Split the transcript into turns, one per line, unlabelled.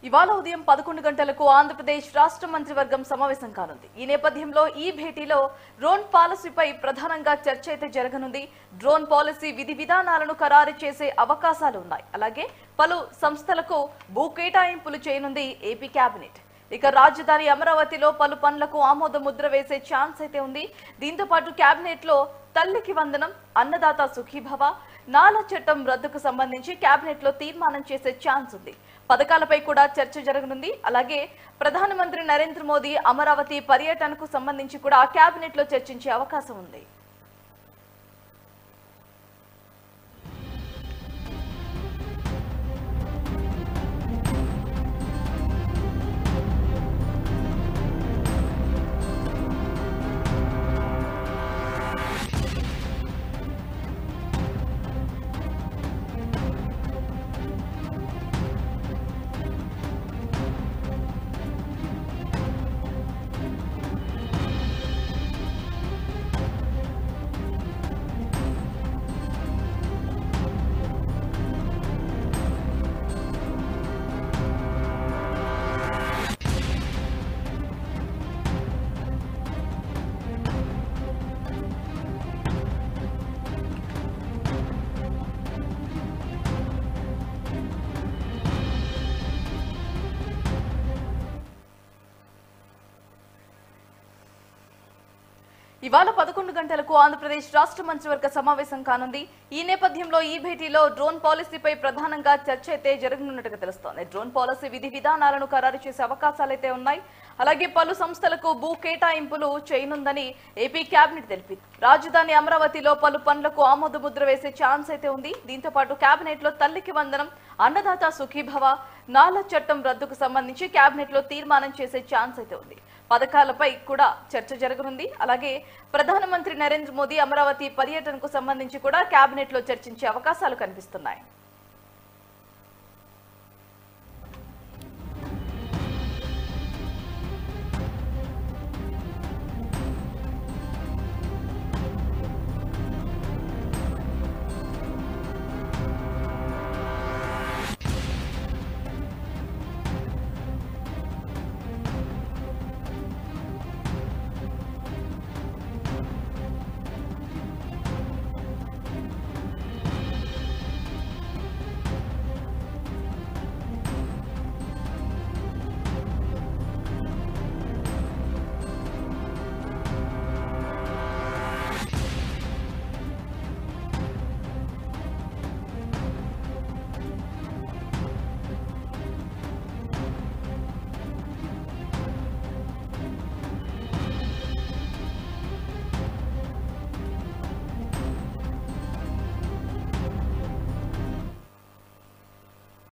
ఇవాళ ఉదయం 11 గంటలకు ఆంధ్రప్రదేశ్ రాష్ట్ర మంత్రివర్గం సమావేశం కానుంది. ఈ నేపథ్యంలో ఈ భేటీలో డ్రోన్ పాలసీపై ప్రధానంగా చర్చ అయితే జరగనుంది. డ్రోన్ పాలసీ విధి విధానాలను ఖరారు చేసే అవకాశాలు ఉన్నాయి. అలాగే పలు సంస్థలకు భూ కేటాయింపులు చేయనుంది ఏపీ కేబినెట్. ఇక రాజధాని అమరావతిలో పలు పనులకు ఆమోద ముద్ర వేసే ఛాన్స్ అయితే ఉంది. దీంతో పాటు కేబినెట్ లో తల్లికి వందనం, అన్నదాత సుఖీభవ, నాల చట్టం రద్దుకు సంబంధించి కేబినెట్ లో తీర్మానం చేసే ఛాన్స్ ఉంది. పథకాలపై కూడా చర్చ జరగనుంది. అలాగే ప్రధానమంత్రి నరేంద్ర మోదీ అమరావతి పర్యటనకు సంబంధించి కూడా కేబినెట్ లో చర్చించే అవకాశం ఉంది. ఇవాళ 11 గంటలకు ఆంధ్రప్రదేశ్ రాష్ట్ర మంత్రివర్గ సమావేశం కానుంది. ఈ నేపథ్యంలో ఈ భేటీలో డ్రోన్ పాలసీపై ప్రధానంగా చర్చ అయితే జరగనున్నట్టుగా తెలుస్తోంది. డ్రోన్ పాలసీ విధి విధానాలను ఖరారు చేసే అవకాశాలైతే ఉన్నాయి. అలాగే పలు సంస్థలకు భూ కేటాయింపులు చేయనుందని ఏపీ కేబినెట్ తెలిపింది. రాజధాని అమరావతిలో పలు పనులకు ఆమోద ముద్ర వేసే ఛాన్స్ అయితే ఉంది. దీంతో పాటు కేబినెట్ లో తల్లికి వందనం, అన్నదాత సుఖీభవ, నాల చట్టం రద్దుకు సంబంధించి కేబినెట్ లో తీర్మానం చేసే ఛాన్స్ అయితే ఉంది. పథకాలపై కూడా చర్చ జరగనుంది. అలాగే ప్రధానమంత్రి నరేంద్ర మోదీ అమరావతి పర్యటనకు సంబంధించి కూడా కేబినెట్ లో చర్చించే అవకాశాలు కనిపిస్తున్నాయి.